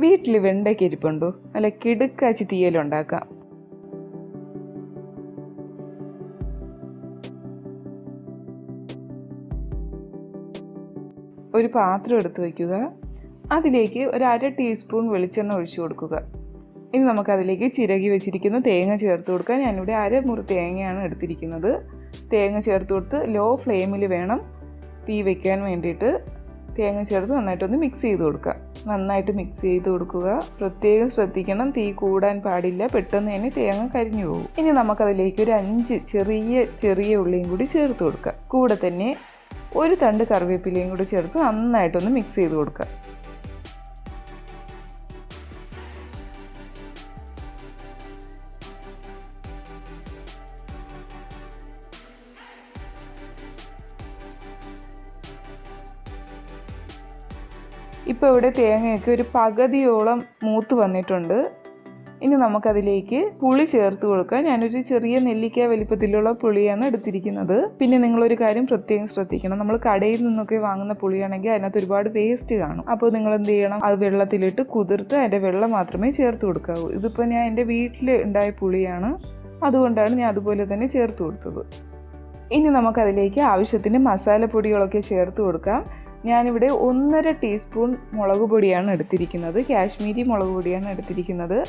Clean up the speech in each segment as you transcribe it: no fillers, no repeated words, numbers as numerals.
വീട്ടിൽ വെണ്ടയ്ക്ക ഇരിപ്പുണ്ടോ? നല്ല കിടുക്കാച്ചി തീയലുണ്ടാക്കാം. ഒരു പാത്രം എടുത്ത് വയ്ക്കുക. അതിലേക്ക് ഒരു 1/2 ടീസ്പൂൺ വെളിച്ചെണ്ണ ഒഴിച്ചു കൊടുക്കുക. ഇനി നമുക്കതിലേക്ക് ചിരകി വെച്ചിരിക്കുന്ന തേങ്ങ ചേർത്ത് കൊടുക്കുക. ഞാനിവിടെ 1/2 മുറി തേങ്ങയാണ് എടുത്തിരിക്കുന്നത്. തേങ്ങ ചേർത്ത് കൊടുത്ത് ലോ ഫ്ലെയിമിൽ വേണം തീ വയ്ക്കാൻ വേണ്ടിയിട്ട്. തേങ്ങ ചേർത്ത് നന്നായിട്ടൊന്ന് മിക്സ് ചെയ്ത് കൊടുക്കുക. നന്നായിട്ട് മിക്സ് ചെയ്ത് കൊടുക്കുക. പ്രത്യേകം ശ്രദ്ധിക്കണം, തീ കൂടാൻ പാടില്ല, പെട്ടെന്ന് തന്നെ തേങ്ങ കരിഞ്ഞു പോകും. ഇനി നമുക്കതിലേക്ക് ഒരു 5 ചെറിയ ഉള്ളിയും കൂടി ചേർത്ത് കൊടുക്കുക. കൂടെ തന്നെ ഒരു തണ്ട് കറിവേപ്പിലയും കൂടി ചേർത്ത് നന്നായിട്ടൊന്ന് മിക്സ് ചെയ്ത് കൊടുക്കുക. ഇപ്പോൾ ഇവിടെ തേങ്ങയൊക്കെ ഒരു പകുതിയോളം മൂത്ത് വന്നിട്ടുണ്ട്. ഇനി നമുക്കതിലേക്ക് പുളി ചേർത്ത് കൊടുക്കാം. ഞാനൊരു ചെറിയ നെല്ലിക്ക വലിപ്പത്തിലുള്ള പുളിയാണ് എടുത്തിരിക്കുന്നത്. പിന്നെ നിങ്ങളൊരു കാര്യം പ്രത്യേകം ശ്രദ്ധിക്കണം, നമ്മൾ കടയിൽ നിന്നൊക്കെ വാങ്ങുന്ന പുളിയാണെങ്കിൽ അതിനകത്ത് ഒരുപാട് വേസ്റ്റ് കാണും. അപ്പോൾ നിങ്ങൾ എന്ത് ചെയ്യണം, അത് വെള്ളത്തിലിട്ട് കുതിർത്ത് അതിൻ്റെ വെള്ളം മാത്രമേ ചേർത്ത് കൊടുക്കാവൂ. ഇതിപ്പോൾ ഞാൻ എൻ്റെ വീട്ടിൽ ഉണ്ടായ പുളിയാണ്, അതുകൊണ്ടാണ് ഞാൻ അതുപോലെ തന്നെ ചേർത്ത് കൊടുത്തത്. ഇനി നമുക്കതിലേക്ക് ആവശ്യത്തിന് മസാലപ്പൊടികളൊക്കെ ചേർത്ത് കൊടുക്കാം. ഞാനിവിടെ 1.5 ടീസ്പൂൺ മുളക് പൊടിയാണ് എടുത്തിരിക്കുന്നത്. കാശ്മീരി മുളക് പൊടിയാണ് എടുത്തിരിക്കുന്നത്.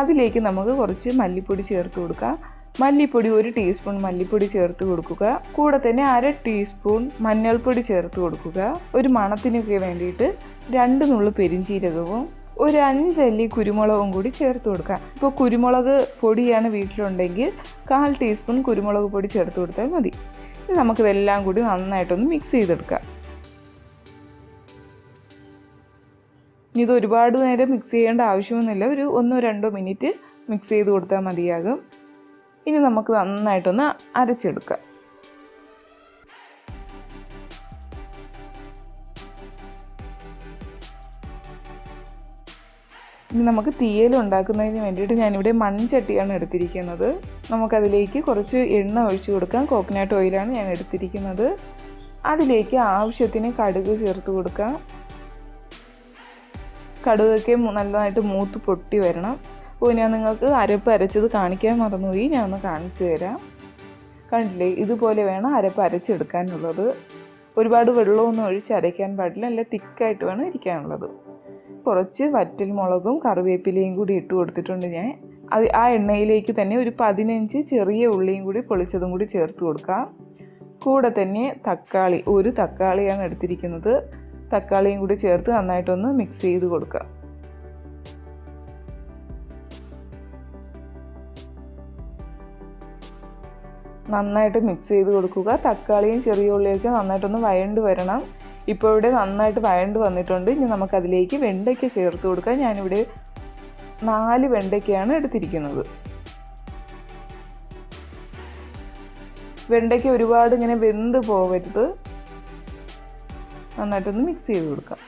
അതിലേക്ക് നമുക്ക് കുറച്ച് മല്ലിപ്പൊടി ചേർത്ത് കൊടുക്കാം. മല്ലിപ്പൊടി 1 ടീസ്പൂൺ മല്ലിപ്പൊടി ചേർത്ത് കൊടുക്കുക. കൂടെ തന്നെ 1/2 ടീസ്പൂൺ മഞ്ഞൾപ്പൊടി ചേർത്ത് കൊടുക്കുക. ഒരു മണത്തിനൊക്കെ വേണ്ടിയിട്ട് 2 നുള്ളു പെരിഞ്ചീരകവും ഒരു 5 അല്ലി കുരുമുളകും കൂടി ചേർത്ത് കൊടുക്കുക. ഇപ്പോൾ കുരുമുളക് പൊടിയാണ് വീട്ടിലുണ്ടെങ്കിൽ 1/4 ടീസ്പൂൺ കുരുമുളക് പൊടി ചേർത്ത് കൊടുത്താൽ മതി. ഇനി നമുക്കിതെല്ലാം കൂടി നന്നായിട്ടൊന്ന് മിക്സ് ചെയ്തെടുക്കാം. ഇനി ഇത് ഒരുപാട് നേരം മിക്സ് ചെയ്യേണ്ട ആവശ്യമൊന്നുമില്ല. ഒരു 1-2 മിനിറ്റ് മിക്സ് ചെയ്ത് കൊടുത്താൽ മതിയാകും. ഇനി നമുക്ക് നന്നായിട്ടൊന്ന് അരച്ചെടുക്കാം. ഇനി നമുക്ക് തീയൽ ഉണ്ടാക്കുന്നതിന് വേണ്ടിയിട്ട് ഞാനിവിടെ മൺചട്ടിയാണ് എടുത്തിരിക്കുന്നത്. നമുക്കതിലേക്ക് കുറച്ച് എണ്ണ ഒഴിച്ചു കൊടുക്കാം. കോക്കനട്ട് ഓയിലാണ് ഞാൻ എടുത്തിരിക്കുന്നത്. അതിലേക്ക് ആവശ്യത്തിന് കടുക് ചേർത്ത് കൊടുക്കാം. കടുകൊക്കെ നല്ലതായിട്ട് മൂത്ത് പൊട്ടി വരണം. അപ്പോൾ ഞാൻ നിങ്ങൾക്ക് അരപ്പ് അരച്ചത് കാണിക്കാൻ മറന്നുപോയി, ഞാൻ ഒന്ന് കാണിച്ചു തരാം. കണ്ടില്ലേ, ഇതുപോലെ വേണം അരപ്പ് അരച്ചെടുക്കാനുള്ളത്. ഒരുപാട് വെള്ളമൊന്നും ഒഴിച്ച് അരയ്ക്കാൻ പാടില്ല, നല്ല തിക്കായിട്ട് വേണം ഇരിക്കാനുള്ളത്. കുറച്ച് വറ്റൽ മുളകും കറിവേപ്പിലയും കൂടി ഇട്ട് കൊടുത്തിട്ടുണ്ട് ഞാൻ. ആ എണ്ണയിലേക്ക് തന്നെ ഒരു 15 ചെറിയ ഉള്ളിയും കൂടി പൊളിച്ചതും കൂടി ചേർത്ത് കൊടുക്കാം. കൂടെ തന്നെ തക്കാളി, 1 തക്കാളിയാണ് എടുത്തിരിക്കുന്നത്. തക്കാളിയും കൂടി ചേർത്ത് നന്നായിട്ടൊന്ന് മിക്സ് ചെയ്ത് കൊടുക്കുക. നന്നായിട്ട് മിക്സ് ചെയ്ത് കൊടുക്കുക. തക്കാളിയും ചെറിയ ഉള്ളിയൊക്കെ നന്നായിട്ടൊന്ന് വഴണ്ട് വരണം. ഇപ്പോൾ ഇവിടെ നന്നായിട്ട് വഴണ്ട് വന്നിട്ടുണ്ട്. ഇനി നമുക്കതിലേക്ക് വെണ്ടയ്ക്ക ചേർത്ത് കൊടുക്കാം. ഞാനിവിടെ 4 വെണ്ടയ്ക്കയാണ് എടുത്തിരിക്കുന്നത്. വെണ്ടയ്ക്ക ഒരുപാട് ഇങ്ങനെ വെന്ത് പോകരുത്. നന്നായിട്ടൊന്ന് മിക്സ് ചെയ്ത് കൊടുക്കാം.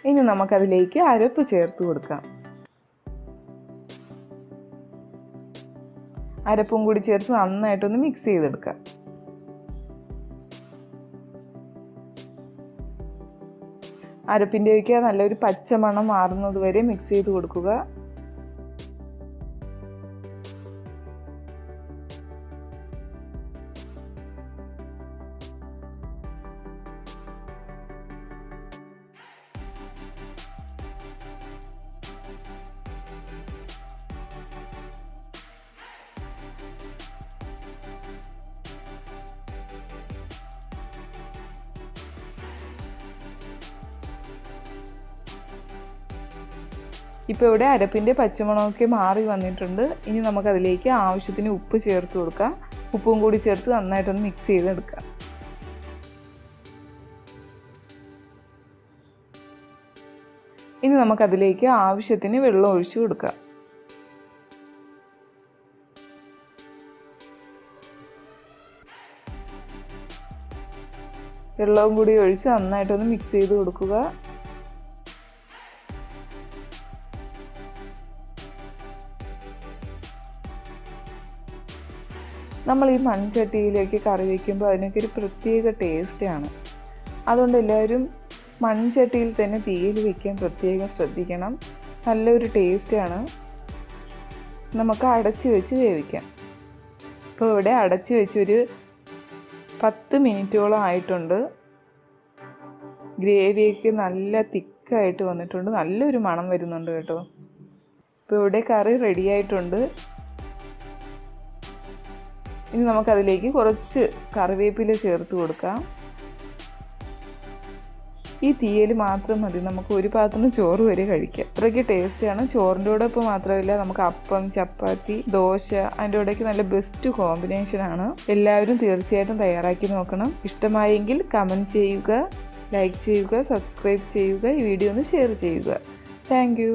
ഇനി നമുക്കതിലേക്ക് അരപ്പ് ചേർത്ത് കൊടുക്കാം. അരപ്പും കൂടി ചേർത്ത് നന്നായിട്ടൊന്ന് മിക്സ് ചെയ്തെടുക്കാം. അരപ്പിൻ്റെയൊക്കെ നല്ലൊരു പച്ചമണം മാറുന്നത് വരെ മിക്സ് ചെയ്ത് കൊടുക്കുക. ഇപ്പോൾ ഇവിടെ അരപ്പിൻ്റെ പച്ചമണമൊക്കെ മാറി വന്നിട്ടുണ്ട്. ഇനി നമുക്കതിലേക്ക് ആവശ്യത്തിന് ഉപ്പ് ചേർത്ത് കൊടുക്കാം. ഉപ്പും കൂടി ചേർത്ത് നന്നായിട്ടൊന്ന് മിക്സ് ചെയ്തെടുക്കാം. ഇനി നമുക്കതിലേക്ക് ആവശ്യത്തിന് വെള്ളം ഒഴിച്ചു കൊടുക്കാം. വെള്ളവും കൂടി ഒഴിച്ച് നന്നായിട്ടൊന്ന് മിക്സ് ചെയ്ത് കൊടുക്കുക. നമ്മൾ ഈ മൺചട്ടിയിലേക്ക് കറി വയ്ക്കുമ്പോൾ അതിനൊക്കെ ഒരു പ്രത്യേക ടേസ്റ്റാണ്. അതുകൊണ്ട് എല്ലാവരും മൺചട്ടിയിൽ തന്നെ തീയിൽ വയ്ക്കാൻ പ്രത്യേകം ശ്രദ്ധിക്കണം. നല്ലൊരു ടേസ്റ്റാണ്. നമുക്ക് അടച്ച് വെച്ച് വേവിക്കാം. ഇപ്പോൾ ഇവിടെ അടച്ച് വെച്ചൊരു 10 മിനിറ്റോളം ആയിട്ടുണ്ട്. ഗ്രേവിയൊക്കെ നല്ല തിക്കായിട്ട് വന്നിട്ടുണ്ട്. നല്ലൊരു മണം വരുന്നുണ്ട് കേട്ടോ. ഇപ്പോൾ ഇവിടെ കറി റെഡി ആയിട്ടുണ്ട്. ഇനി നമുക്കതിലേക്ക് കുറച്ച് കറിവേപ്പില ചേർത്ത് കൊടുക്കാം. ഈ തീയൽ മാത്രം മതി, നമുക്ക് ഒരു പാത്രം ചോറ് വരെ കഴിക്കാം. അത്രയ്ക്ക് ടേസ്റ്റാണ്. ചോറിൻ്റെ കൂടെ ഇപ്പോൾ മാത്രമല്ല, നമുക്ക് അപ്പം, ചപ്പാത്തി, ദോശ, അതിൻ്റെ കൂടെയൊക്കെ നല്ല ബെസ്റ്റ് കോമ്പിനേഷനാണ്. എല്ലാവരും തീർച്ചയായിട്ടും തയ്യാറാക്കി നോക്കണം. ഇഷ്ടമായെങ്കിൽ കമൻറ്റ് ചെയ്യുക, ലൈക്ക് ചെയ്യുക, സബ്സ്ക്രൈബ് ചെയ്യുക, ഈ വീഡിയോ ഒന്ന് ഷെയർ ചെയ്യുക. താങ്ക്